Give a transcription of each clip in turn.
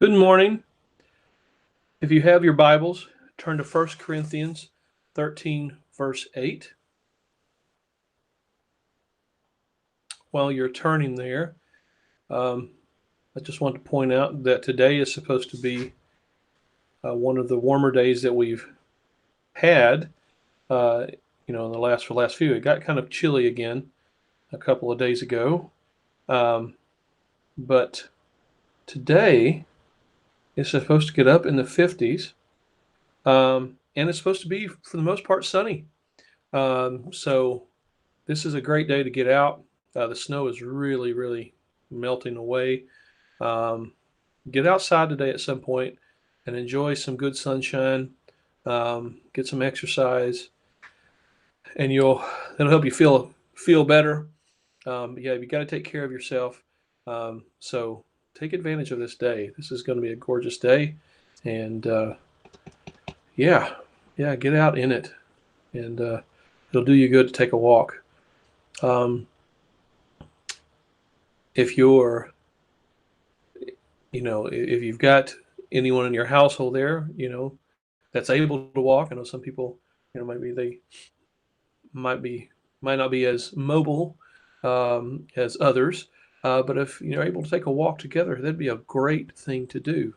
Good morning. If you have your Bibles, turn to 1 Corinthians 13, verse 8. While you're turning there, I just want to point out that today is supposed to be one of the warmer days that we've had, in the last few. It got kind of chilly again a couple of days ago, but today is supposed to get up in the 50s, and it's supposed to be, for the most part, sunny. So this is a great day to get out. The snow is really, really melting away. Get outside today at some point and enjoy some good sunshine. Get some exercise, and that'll help you feel better. Yeah, you got to take care of yourself. So take advantage of this day. This is going to be a gorgeous day, and yeah, get out in it, and it'll do you good to take a walk. If you're, if you've got anyone in your household there, that's able to walk. I know some people, maybe they might not be as mobile as others, but if you're able to take a walk together, that'd be a great thing to do.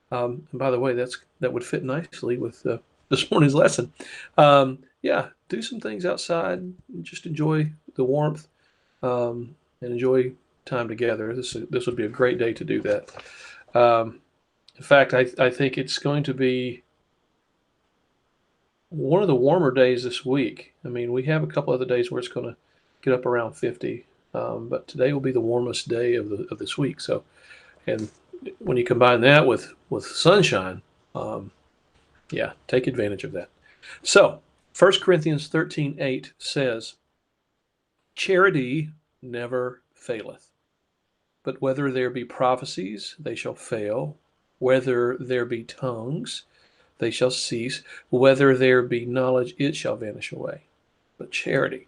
And by the way, that would fit nicely with this morning's lesson. Yeah, do some things outside. Just enjoy the warmth, and enjoy time together. This would be a great day to do that. In fact, I think it's going to be one of the warmer days this week. I mean, we have a couple other days where it's going to get up around 50, but today will be the warmest day of this week. So, and when you combine that with sunshine, yeah, take advantage of that. So, 1 Corinthians 13:8 says, "Charity never faileth. But whether there be prophecies, they shall fail. Whether there be tongues, they shall cease. Whether there be knowledge, it shall vanish away. But charity,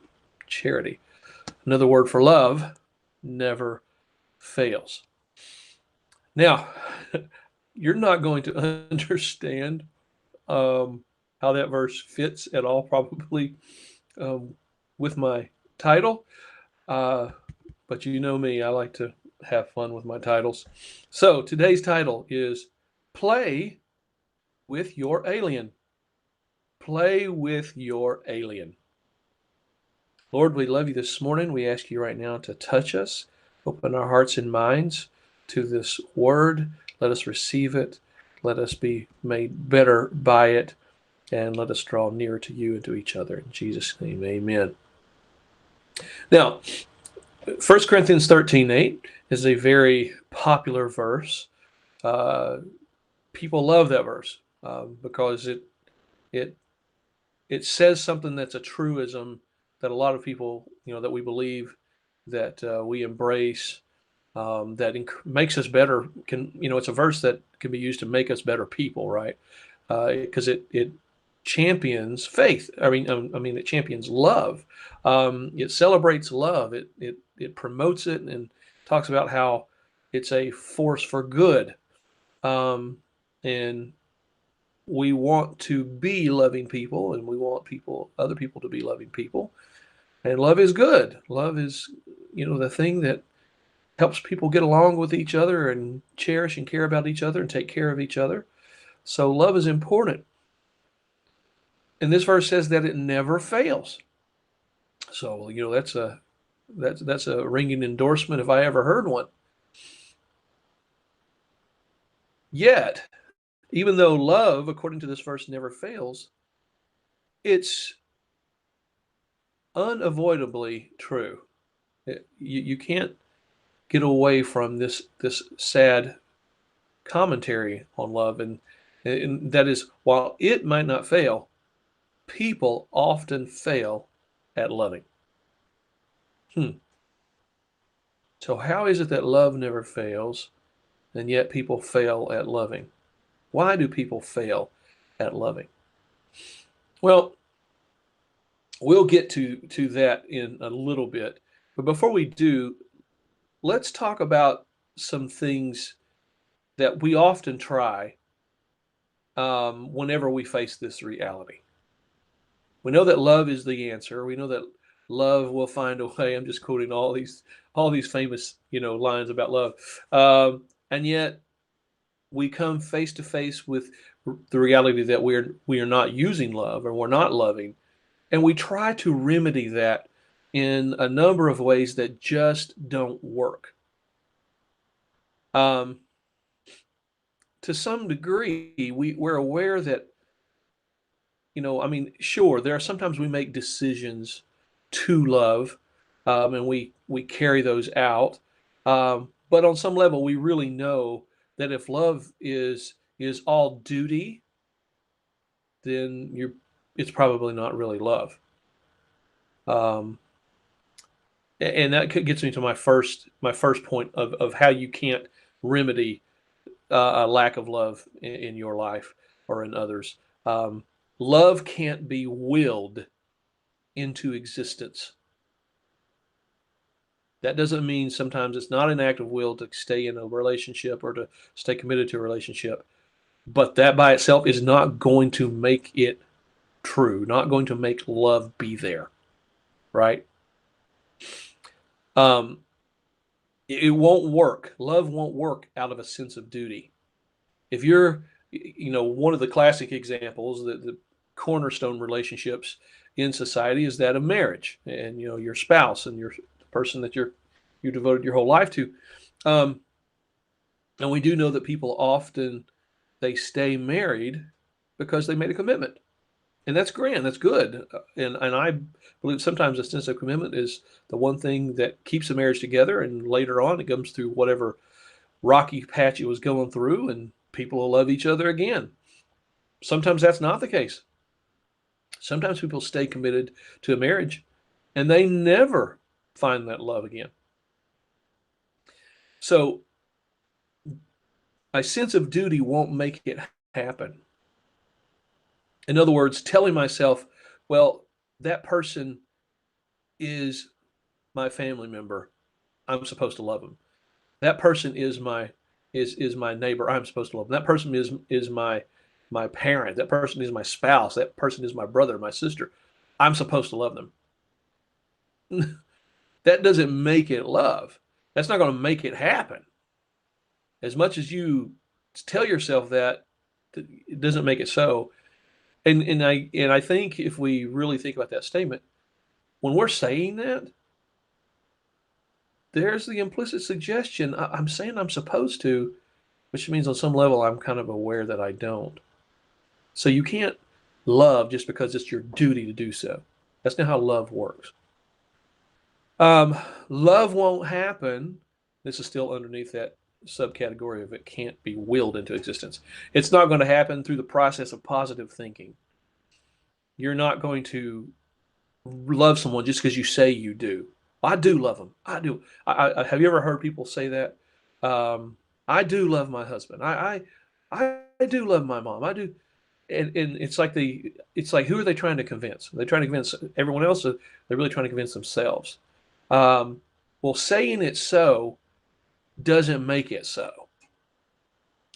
another word for love, never fails." Now, you're not going to understand how that verse fits at all, probably, with my title. But you know me, I like to have fun with my titles. So today's title is Play with Your Alien. Play with your alien. Lord, we love you this morning. We ask you right now to touch us, open our hearts and minds to this word. Let us receive it. Let us be made better by it, and let us draw nearer to you and to each other. In Jesus' name, amen. Now, 1 Corinthians 13:8 is a very popular verse. People love that verse because it says something that's a truism that a lot of people, that we believe, that we embrace, that makes us better. It's a verse that can be used to make us better people, right? Because it champions faith. It champions love. It celebrates love. It promotes it and talks about how it's a force for good. And we want to be loving people, and we want other people to be loving people. And love is good. Love is, the thing that helps people get along with each other and cherish and care about each other and take care of each other. So love is important. And this verse says that it never fails. So, that's a ringing endorsement if I ever heard one. Yet, even though love, according to this verse, never fails, it's unavoidably true. You can't get away from this sad commentary on love, and that is, while it might not fail, people often fail at loving. So how is it that love never fails, and yet people fail at loving? Why do people fail at loving? Well, we'll get to that in a little bit. But before we do, let's talk about some things that we often try whenever we face this reality. We know that love is the answer. We know that love will find a way. I'm just quoting all these famous lines about love, and yet we come face to face with the reality that we are not using love, or we're not loving, and we try to remedy that in a number of ways that just don't work. Um, to some degree, we're aware that, I mean, sure, there are sometimes we make decisions to love, and we carry those out. But on some level, we really know that if love is all duty, then it's probably not really love. Um, and that gets me to my first point of how you can't remedy a lack of love in your life or in others. Love can't be willed into existence. That doesn't mean sometimes it's not an act of will to stay in a relationship or to stay committed to a relationship, but that by itself is not going to make it true, not going to make love be there, right? Um, it won't work. Love won't work out of a sense of duty. If you're, one of the classic examples, the cornerstone relationships in society is that of marriage, and your spouse and the person that you devoted your whole life to. Um, and we do know that people often they stay married because they made a commitment, and that's grand, that's good, and I believe sometimes a sense of commitment is the one thing that keeps a marriage together, and later on it comes through whatever rocky patch it was going through, and people will love each other again. Sometimes that's not the case. Sometimes people stay committed to a marriage and they never find that love again. So a sense of duty won't make it happen. In other words, telling myself, well, that person is my family member. I'm supposed to love them. That person is my neighbor. I'm supposed to love them. That person is my parent. That person is my spouse. That person is my brother, my sister. I'm supposed to love them. That doesn't make it love. That's not going to make it happen. As much as you tell yourself that, it doesn't make it so. And I think if we really think about that statement, when we're saying that, there's the implicit suggestion I'm saying I'm supposed to, which means on some level I'm kind of aware that I don't. So you can't love just because it's your duty to do so. That's not how love works. Um, Love won't happen. This is still underneath that subcategory of it can't be willed into existence. It's not going to happen through the process of positive thinking. You're not going to love someone just because you say you do. I do love them. I do. Have you ever heard people say that? I do love my husband. I do love my mom. I do. And it's like who are they trying to convince? Are they trying to convince everyone else? Or they're really trying to convince themselves. Um, well, saying it so doesn't make it so.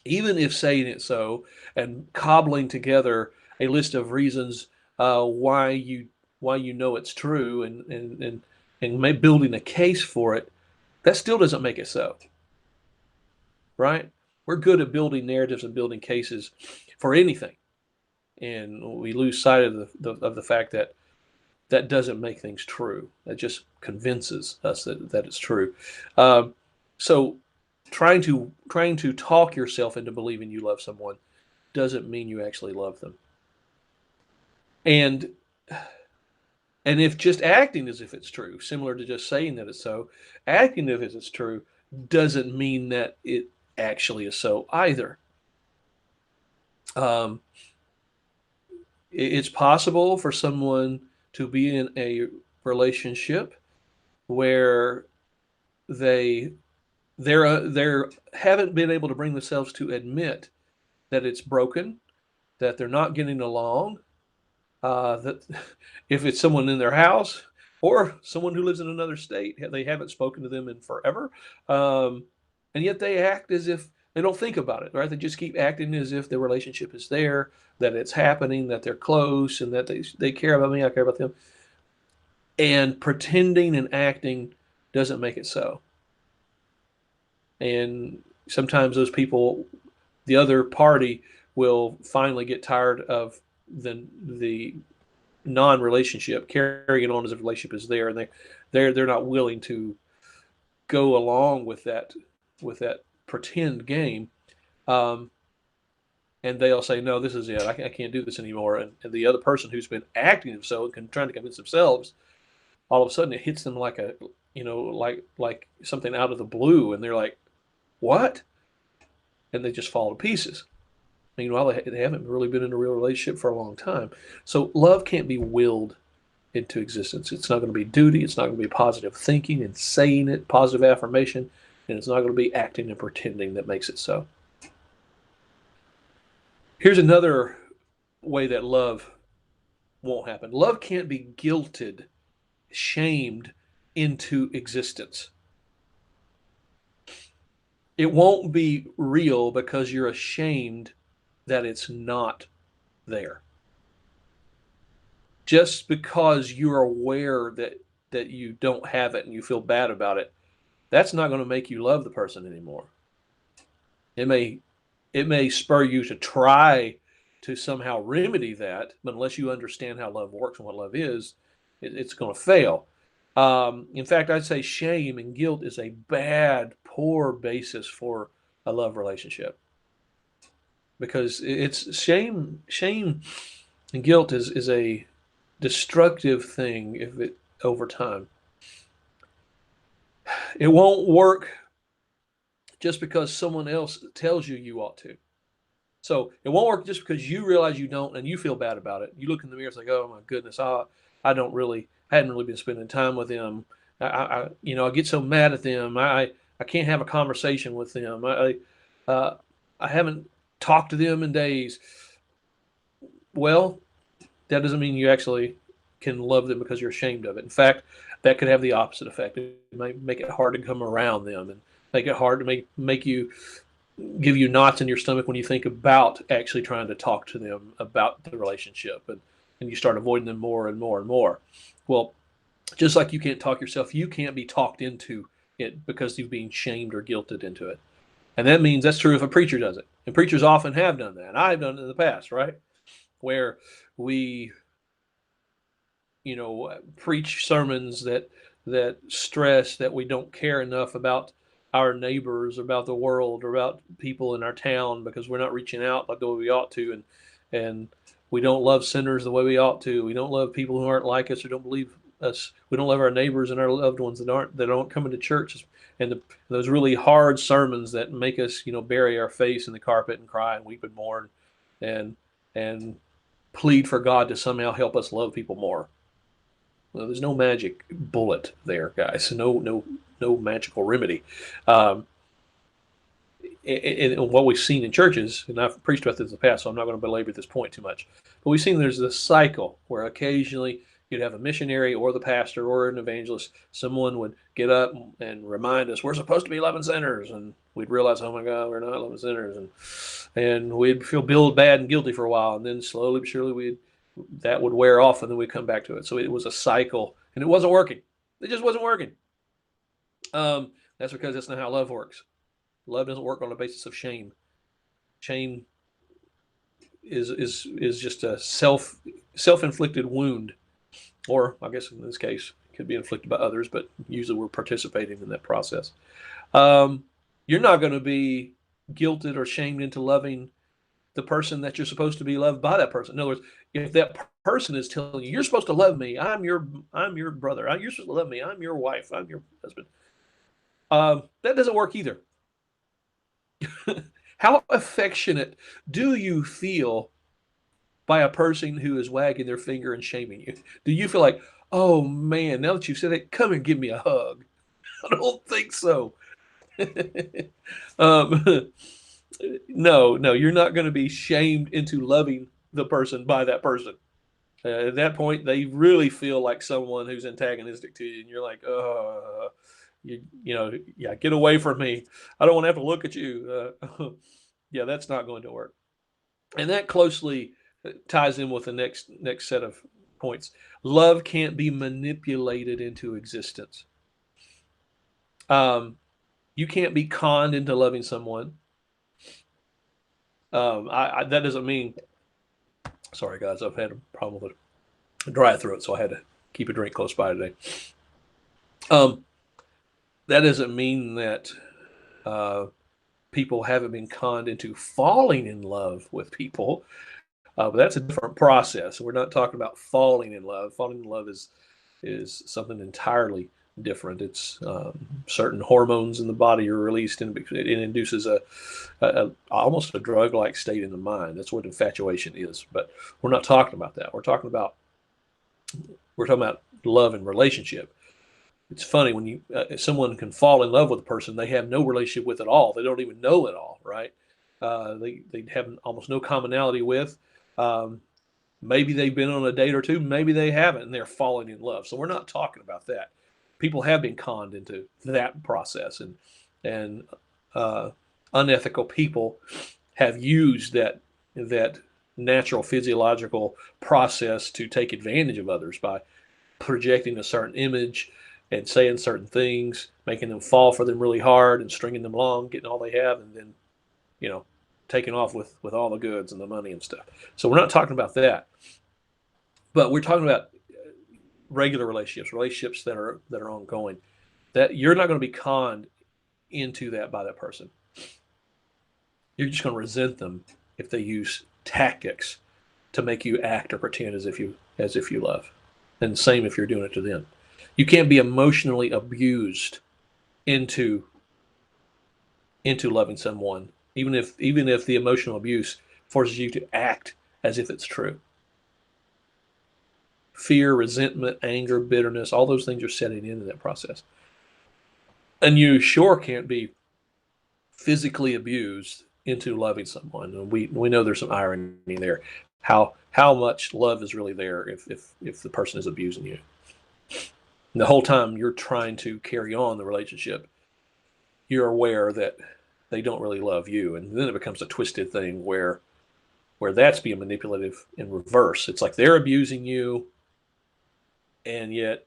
Even if saying it so and cobbling together a list of reasons why you know it's true, and building a case for it, that still doesn't make it so, right? We're good at building narratives and building cases for anything, and we lose sight of the fact that that doesn't make things true. That just convinces us that it's true. Um, so trying to talk yourself into believing you love someone doesn't mean you actually love them. And and if just acting as if it's true, similar to just saying that it's so, acting as if it's true doesn't mean that it actually is so either. Um, it's possible for someone to be in a relationship where they they're haven't been able to bring themselves to admit that it's broken, that they're not getting along, that if it's someone in their house or someone who lives in another state, they haven't spoken to them in forever, um, and yet they act as if They don't think about it, right? They just keep acting as if the relationship is there, that it's happening, that they're close, and that they care about me, I care about them. And pretending and acting doesn't make it so. And sometimes those people, the other party, will finally get tired of the non-relationship, carrying on as if the relationship is there, and they're not willing to go along with that pretend game. Um, and they'll say, "No, this is it. I can't do this anymore." And the other person who's been acting so and trying to convince themselves, all of a sudden it hits them like a like something out of the blue, and they're like, "What?" And they just fall to pieces. Meanwhile, they haven't really been in a real relationship for a long time. So love can't be willed into existence. It's not going to be duty. It's not going to be positive thinking and saying it, positive affirmation, and it's not going to be acting and pretending that makes it so. Here's another way that love won't happen. Love can't be guilted, shamed into existence. It won't be real because you're ashamed that it's not there. Just because you're aware that you don't have it and you feel bad about it, that's not going to make you love the person anymore. It may spur you to try to somehow remedy that, but unless you understand how love works and what love is, it's going to fail. In fact, I'd say shame and guilt is a bad, poor basis for a love relationship because it's shame and guilt is a destructive thing if it over time. It won't work just because someone else tells you you ought to. So it won't work just because you realize you don't and you feel bad about it. You look in the mirror and say, "Oh my goodness, I don't really hadn't really been spending time with them. I get so mad at them. I can't have a conversation with them. I haven't talked to them in days." Well, that doesn't mean you actually can love them because you're ashamed of it. In fact, that could have the opposite effect. It might make it hard to come around them and make it hard to make you give you knots in your stomach when you think about actually trying to talk to them about the relationship, and you start avoiding them more and more and more. Well, just like you can't talk yourself, you can't be talked into it because you've been shamed or guilted into it. And that means that's true if a preacher does it. And preachers often have done that. I've done it in the past, right? Where we preach sermons that stress that we don't care enough about our neighbors, about the world, or about people in our town because we're not reaching out like the way we ought to, and we don't love sinners the way we ought to. We don't love people who aren't like us or don't believe us. We don't love our neighbors and our loved ones that aren't coming to church. And those really hard sermons that make us, bury our face in the carpet and cry and weep and mourn, and and plead for God to somehow help us love people more. Well, there's no magic bullet there, guys. No magical remedy. Um, and what we've seen in churches, and I've preached about this in the past, so I'm not going to belabor this point too much. But we've seen there's this cycle where occasionally you'd have a missionary or the pastor or an evangelist, someone would get up and remind us we're supposed to be loving sinners, and we'd realize, oh my God, we're not loving sinners, and we'd feel bad and guilty for a while, and then slowly but surely that would wear off, and then we'd come back to it. So it was a cycle, and it wasn't working. It just wasn't working. That's because that's not how love works. Love doesn't work on the basis of shame. Shame is just a self-inflicted wound, or I guess in this case, it could be inflicted by others, but usually we're participating in that process. Um, you're not going to be guilted or shamed into loving the person that you're supposed to be loved by that person. In other words, if that person is telling you you're supposed to love me, I'm your brother, you're supposed to love me, I'm your wife, I'm your husband. That doesn't work either. How affectionate do you feel by a person who is wagging their finger and shaming you? Do you feel like, oh man, now that you've said it, come and give me a hug? I don't think so. um, no, you're not going to be shamed into loving the person by that person. At that point, they really feel like someone who's antagonistic to you, and you're like, Yeah, get away from me. I don't want to have to look at you. Yeah, that's not going to work. And that closely ties in with the next set of points. Love can't be manipulated into existence. You can't be conned into loving someone. That doesn't mean. Sorry, guys, I've had a problem with a dry throat, so I had to keep a drink close by today. Um, that doesn't mean that people haven't been conned into falling in love with people. But that's a different process. We're not talking about falling in love. Falling in love is something entirely different. It's certain hormones in the body are released, and it induces almost a drug-like state in the mind. That's what infatuation is. But we're not talking about that. We're talking about love and relationship. It's funny when someone can fall in love with a person they have no relationship with at all. They don't even know at all, right? They have almost no commonality with. Um, Maybe they've been on a date or two, maybe they haven't, and they're falling in love. So we're not talking about that. People have been conned into that process, and unethical people have used that natural physiological process to take advantage of others by projecting a certain image and saying certain things, making them fall for them really hard and stringing them along, getting all they have, and then you know taking off with all the goods and the money and stuff. So we're not talking about that, but we're talking about regular relationships that are ongoing. That you're not going to be conned into that by that person. You're just going to resent them if they use tactics to make you act or pretend as if you love. And same if you're doing it to them. You can't be emotionally abused into loving someone, even if the emotional abuse forces you to act as if it's true. Fear, resentment, anger, bitterness, all those things are setting into that process. And you sure can't be physically abused into loving someone. And we know there's some irony there. How much love is really there if the person is abusing you? And the whole time you're trying to carry on the relationship, you're aware that they don't really love you, and then it becomes a twisted thing where that's being manipulative in reverse. It's like they're abusing you, and yet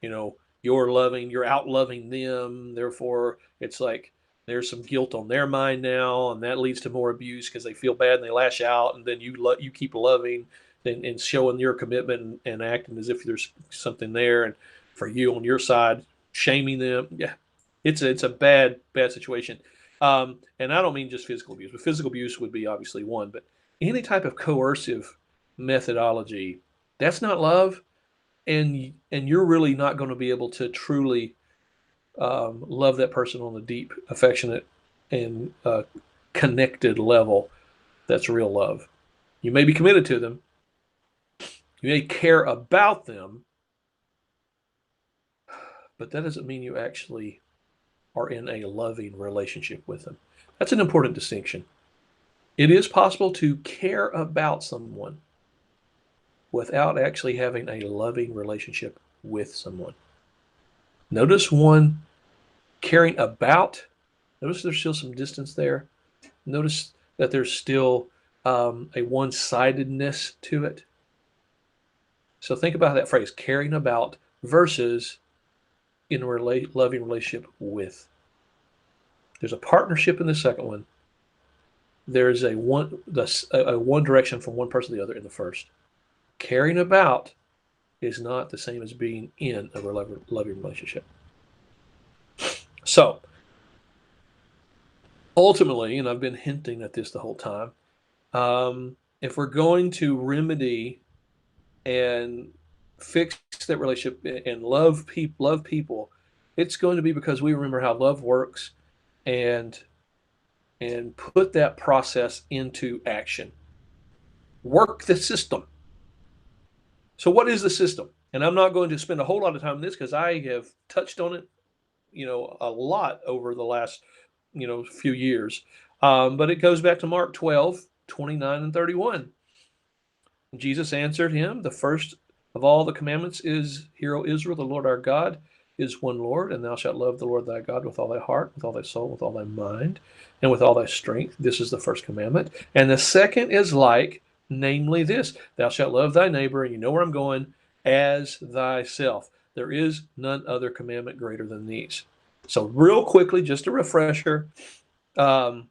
you're out loving them. Therefore, it's like there's some guilt on their mind now, and that leads to more abuse because they feel bad and they lash out, and then you keep loving and showing your commitment and acting as if there's something there, and for you on your side, shaming them. Yeah, it's a bad situation. And I don't mean just physical abuse, but physical abuse would be obviously one, but any type of coercive methodology, that's not love, and you're really not going to be able to truly love that person on a deep, affectionate, and connected level. That's real love. You may be committed to them, you may care about them, but that doesn't mean you actually are in a loving relationship with them. That's an important distinction. It is possible to care about someone without actually having a loving relationship with someone. Notice one caring about, notice there's still some distance there. Notice that there's still a one-sidedness to it. So think about that phrase, caring about versus in a loving relationship with. There's a partnership in the second one. There's a one direction from one person to the other in the first. Caring about is not the same as being in a loving relationship. So ultimately, and I've been hinting at this the whole time, if we're going to remedy and fix that relationship and love people, it's going to be because we remember how love works and put that process into action. Work the system. So what is the system? And I'm not going to spend a whole lot of time on this because I have touched on it, a lot over the last, few years. But it goes back to Mark 12:29 and 31. Jesus answered him, the first of all the commandments is, Hear, O Israel, the Lord our God is one Lord, and thou shalt love the Lord thy God with all thy heart, with all thy soul, with all thy mind, and with all thy strength. This is the first commandment. And the second is like, namely this, thou shalt love thy neighbor, and you know where I'm going, as thyself. There is none other commandment greater than these. So real quickly, just a refresher, um,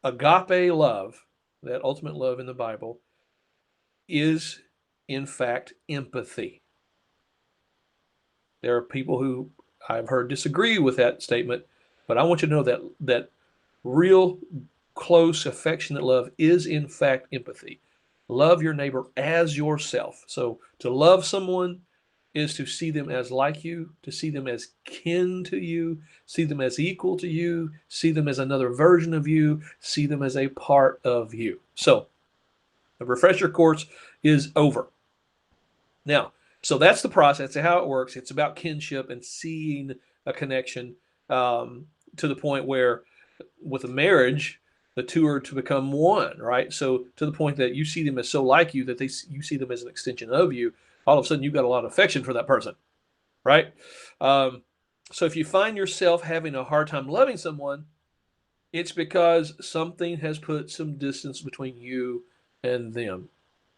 agape love, that ultimate love in the Bible, is in fact empathy. There are people who I've heard disagree with that statement, but I want you to know that real close, affectionate love is in fact empathy. Love your neighbor as yourself. So to love someone is to see them as like you, to see them as kin to you, see them as equal to you, see them as another version of you, see them as a part of you. So the refresher course is over. Now, so that's the process. That's how it works. It's about kinship and seeing a connection to the point where, with a marriage, the two are to become one, right? So to the point that you see them as so like you that you see them as an extension of you. All of a sudden, you've got a lot of affection for that person, right? Um, so if you find yourself having a hard time loving someone, it's because something has put some distance between you and them.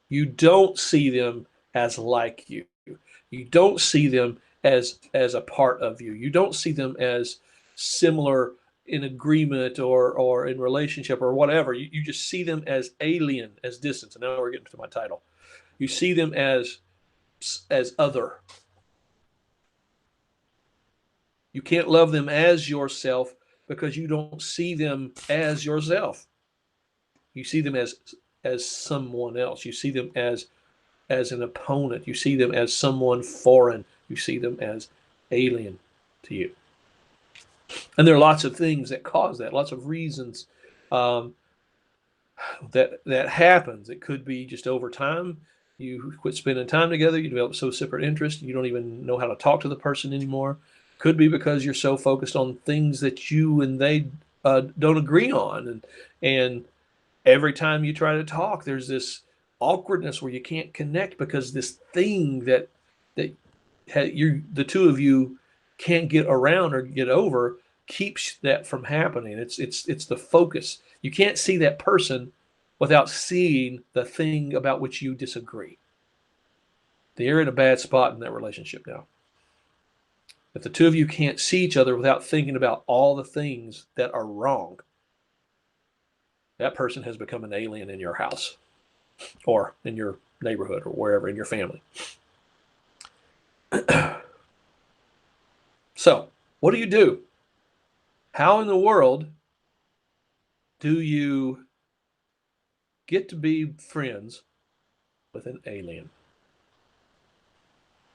You don't see them as like you. You don't see them as a part of you. You don't see them as similar in agreement or in relationship or whatever. You just see them as alien, as distance. And now we're getting to my title. You see them as other. You can't love them as yourself because you don't see them as yourself. You see them as someone else. You see them as an opponent. You see them as someone foreign. You see them as alien to you. And there are lots of things that cause that, lots of reasons um, that happens. It could be just over time. You quit spending time together. You develop so separate interests. You don't even know how to talk to the person anymore. Could be because you're so focused on things that you and they don't agree on, and every time you try to talk, there's this awkwardness where you can't connect because this thing that you the two of you can't get around or get over keeps that from happening. It's the focus. You can't see that person without seeing the thing about which you disagree. They're in a bad spot in that relationship now. If the two of you can't see each other without thinking about all the things that are wrong, that person has become an alien in your house or in your neighborhood or wherever in your family. So, what do you do? How in the world do you get to be friends with an alien?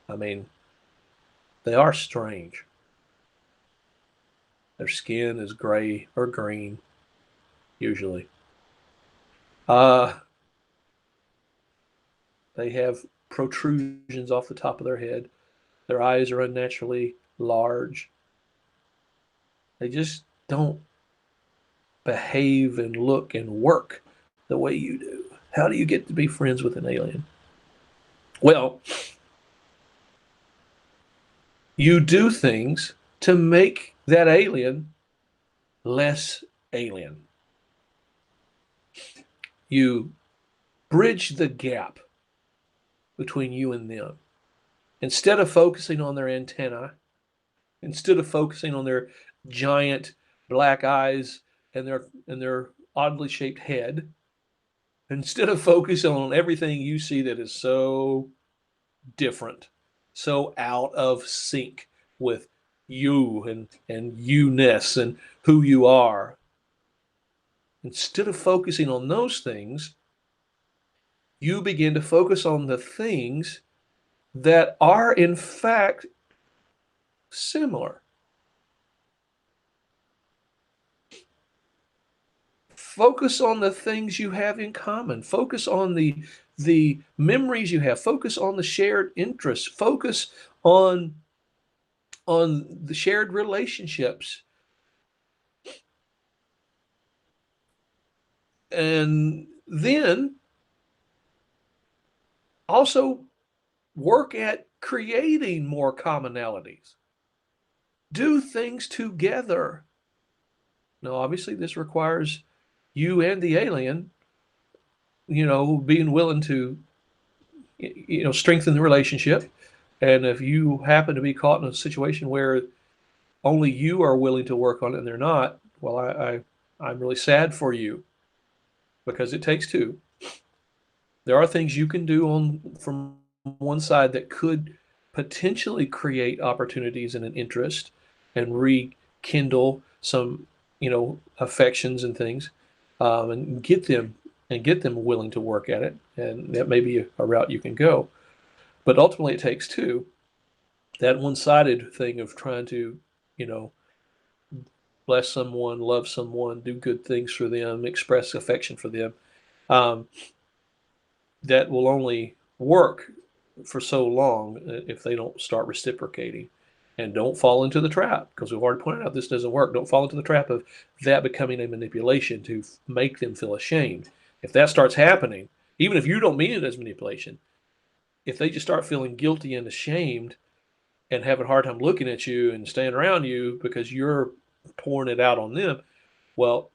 I mean, they are strange. Their skin is gray or green, usually. Uh, they have protrusions off the top of their head. Their eyes are unnaturally large. They just don't behave and look and work the way you do. How do you get to be friends with an alien? Well, you do things to make that alien less alien. You bridge the gap between you and them. Instead of focusing on their antennae, instead of focusing on their giant black eyes and their oddly shaped head, instead of focusing on everything you see that is so different, so out of sync with you and you-ness and who you are. Instead of focusing on those things, you begin to focus on the things that are in fact similar. Focus on the things you have in common. Focus on the memories you have. Focus on the shared interests. Focus on the shared relationships. And then also work at creating more commonalities. Do things together. Now, obviously, this requires you and the alien, being willing to, strengthen the relationship. And if you happen to be caught in a situation where only you are willing to work on it and they're not, well, I'm really sad for you because it takes two. There are things you can do from one side that could potentially create opportunities and an interest and rekindle some, affections and things, and get them willing to work at it. And that may be a route you can go. But ultimately, it takes two. That one-sided thing of trying to, you know, bless someone, love someone, do good things for them, express affection for them, um, that will only work for so long if they don't start reciprocating. And don't fall into the trap, because we've already pointed out this doesn't work. Don't fall into the trap of that becoming a manipulation to make them feel ashamed. If that starts happening, even if you don't mean it as manipulation, if they just start feeling guilty and ashamed and having a hard time looking at you and staying around you because you're pouring it out on them, well,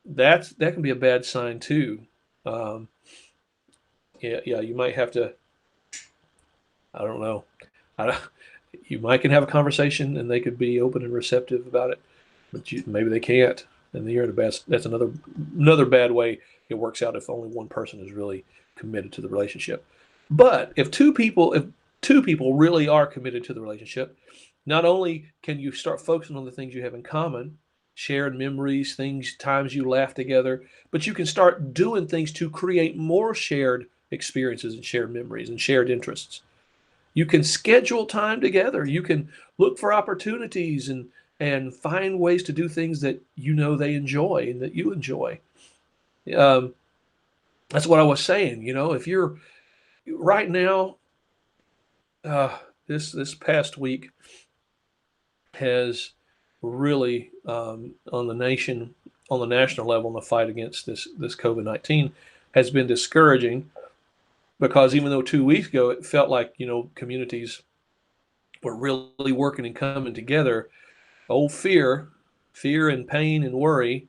that can be a bad sign too. Um, yeah, you might have to. I don't know. I, you might can have a conversation and they could be open and receptive about it, but maybe they can't, and you're in a bad. That's another bad way it works out if only one person is really committed to the relationship. But if two people really are committed to the relationship, not only can you start focusing on the things you have in common, shared memories, things, times you laugh together, but you can start doing things to create more shared experiences and shared memories and shared interests. You can schedule time together. You can look for opportunities and find ways to do things that they enjoy and that you enjoy. Um, that's what I was saying. If you're right now, this past week has really on the national level in the fight against this COVID-19 has been discouraging, because even though 2 weeks ago it felt like communities were really working and coming together, old fear and pain and worry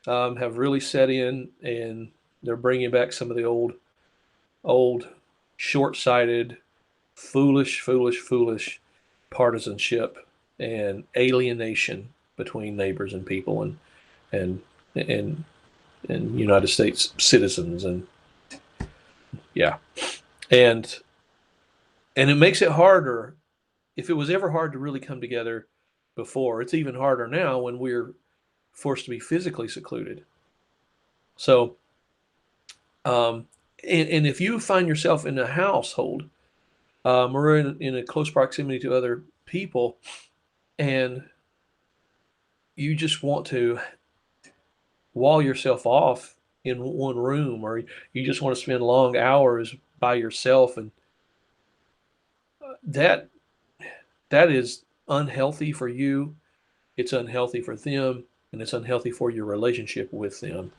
have really set in, and they're bringing back some of the old, short-sighted, foolish partisanship and alienation between neighbors and people and and and United States citizens, and yeah, and and it makes it harder. If it was ever hard to really come together before, it's even harder now when we're forced to be physically secluded. So, um, and if you find yourself in a household, or in a close proximity to other people, and you just want to wall yourself off in one room, or you just want to spend long hours by yourself, and that that is unhealthy for you. It's unhealthy for them, and it's unhealthy for your relationship with them.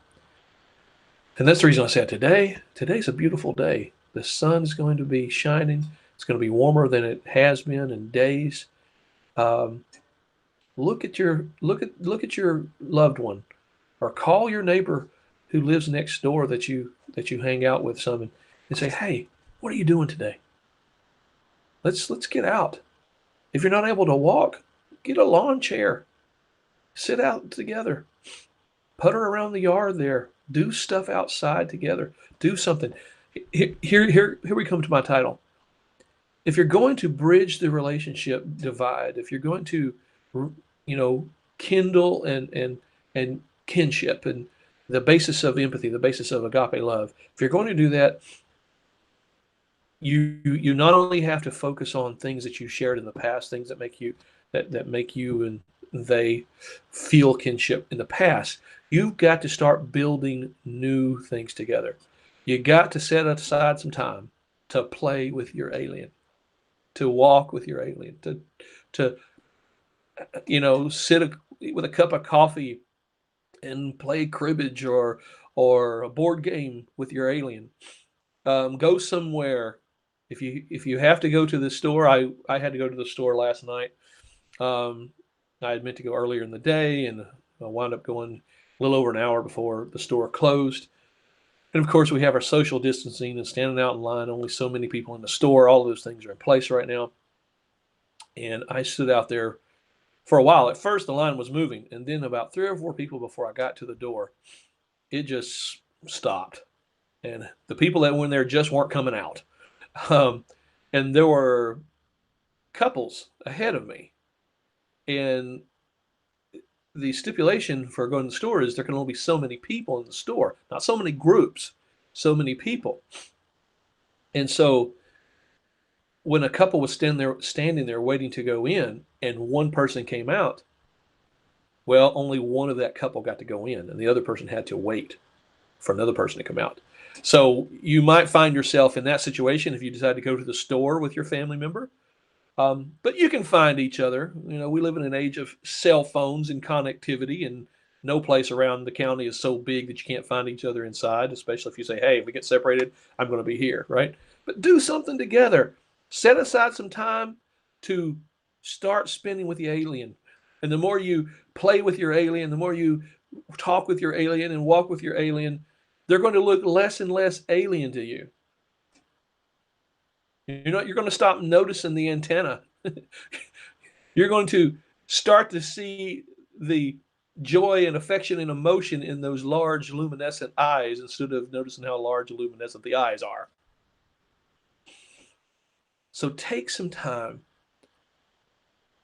And that's the reason I said today's a beautiful day. The sun is going to be shining. It's going to be warmer than it has been in days. Um, look at your loved one, or call your neighbor who lives next door that you hang out with some, and say, "Hey, what are you doing today? Let's get out. If you're not able to walk, get a lawn chair. Sit out together. Putter around the yard there. Do stuff outside together. Do something." Here we come to my title. If you're going to bridge the relationship divide, if you're going to, you know, kindle and kinship and the basis of empathy, the basis of agape love, if you're going to do that, you not only have to focus on things that you shared in the past, things that make you and they feel kinship in the past. You've got to start building new things together. You got to set aside some time to play with your alien, to walk with your alien, to sit with a cup of coffee and play cribbage or a board game with your alien. Go somewhere If you have to go to the store, I had to go to the store last night. Um, I had meant to go earlier in the day, and I wound up going a little over an hour before the store closed. And of course, we have our social distancing and standing out in line. Only so many people in the store. All of those things are in place right now. And I stood out there for a while. At first, the line was moving, and then about 3 or 4 people before I got to the door, it just stopped. And the people that were in there just weren't coming out. Um, and there were couples ahead of me. And the stipulation for going to the store is there can only be so many people in the store, not so many groups, so many people. And so when a couple was standing there waiting to go in, and one person came out, well, only one of that couple got to go in, and the other person had to wait for another person to come out. So you might find yourself in that situation if you decide to go to the store with your family member. But you can find each other. You know, we live in an age of cell phones and connectivity, and no place around the county is so big that you can't find each other inside, especially if you say, hey, if we get separated, I'm going to be here, right? But do something together. Set aside some time to start spending with the alien. And the more you play with your alien, the more you talk with your alien and walk with your alien, they're going to look less and less alien to you. You know, you're going to stop noticing the antenna. You're going to start to see the joy and affection and emotion in those large luminescent eyes instead of noticing how large and luminescent the eyes are. So take some time.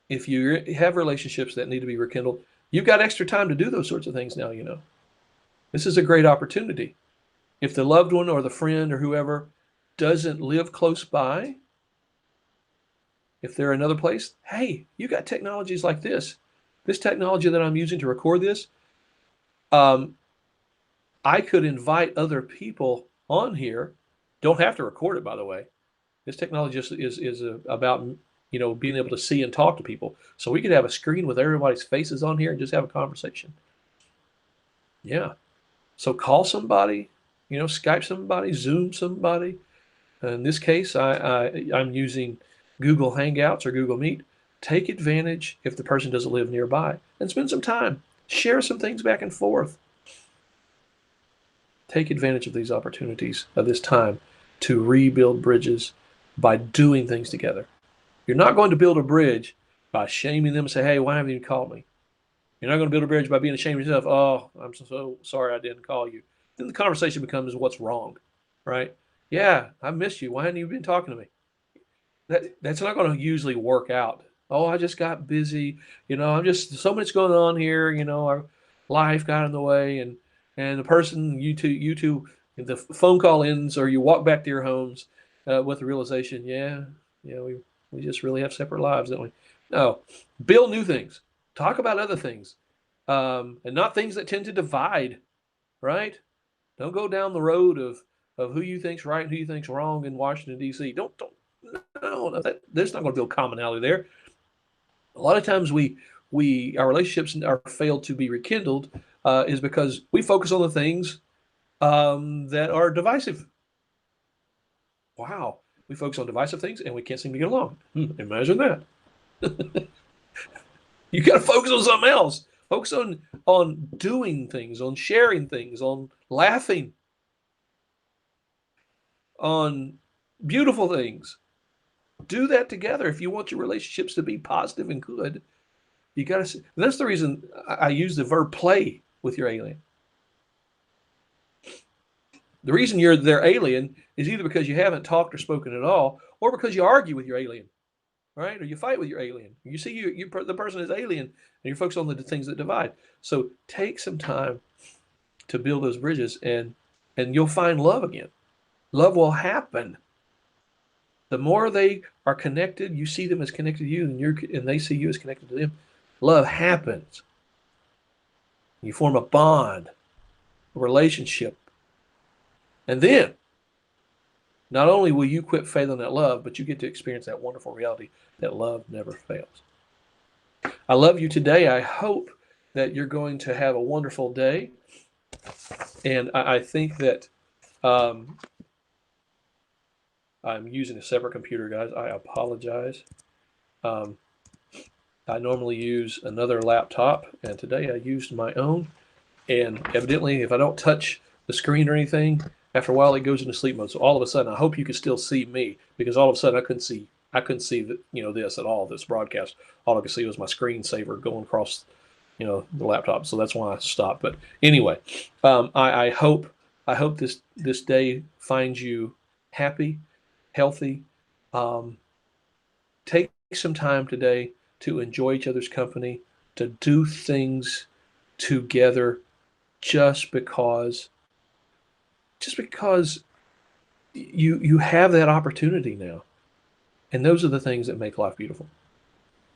If you have relationships that need to be rekindled, you've got extra time to do those sorts of things now, you know. This is a great opportunity. If the loved one or the friend or whoever doesn't live close by, if they're another place, hey, you got technologies like this. This technology that I'm using to record this, I could invite other people on here. Don't have to record it, by the way. This technology is about, you know, being able to see and talk to people. So we could have a screen with everybody's faces on here and just have a conversation. Yeah. So call somebody, you know, Skype somebody, Zoom somebody. In this case, I'm using Google Hangouts or Google Meet. Take advantage if the person doesn't live nearby and spend some time. Share some things back and forth. Take advantage of these opportunities of this time to rebuild bridges by doing things together. You're not going to build a bridge by shaming them and say, hey, why haven't you called me? You're not going to build a bridge by being ashamed of yourself. Oh, I'm so sorry I didn't call you. Then the conversation becomes what's wrong, right? Yeah, I missed you. Why hadn't you been talking to me? That's not going to usually work out. Oh, I just got busy. You know, I'm just so much going on here. You know, our life got in the way, and the person you two, the phone call ends, or you walk back to your homes with the realization, yeah, we just really have separate lives, don't we? No, build new things. Talk about other things, and not things that tend to divide. Right? Don't go down the road of who you think's right and who you think's wrong in Washington D.C. Don't no, there's not going to build commonality there. A lot of times our relationships are failed to be rekindled is because we focus on the things that are divisive. Wow, we focus on divisive things and we can't seem to get along. Imagine that. You got to focus on something else. Focus on doing things, on sharing things, on laughing, on beautiful things. Do that together if you want your relationships to be positive and good. You got to. That's the reason I use the verb play with your alien. The reason you're their alien is either because you haven't talked or spoken at all, or because you argue with your alien, right? Or you fight with your alien. You see, the person is alien, and you're focused on the things that divide. So take some time to build those bridges, and you'll find love again. Love will happen. The more they are connected, you see them as connected to you, and they see you as connected to them. Love happens. You form a bond, a relationship. And then, not only will you quit failing at love, but you get to experience that wonderful reality that love never fails. I love you today. I hope that you're going to have a wonderful day. And I think that I'm using a separate computer, guys. I apologize. Um, I normally use another laptop, and today I used my own. And evidently, if I don't touch the screen or anything, after a while it goes into sleep mode. So all of a sudden, I hope you can still see me, because all of a sudden I couldn't see this at all. This broadcast, all I could see was my screensaver going across the laptop. So that's why I stopped. But anyway, I hope this day finds you happy, healthy. Um, Take some time today to enjoy each other's company, to do things together just because just because you have that opportunity now. And those are the things that make life beautiful.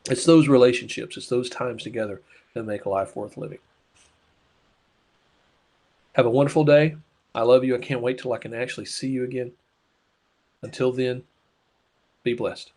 It's those relationships, it's those times together that make life worth living. Have a wonderful day. I love you. I can't wait till I can actually see you again. Until then, be blessed.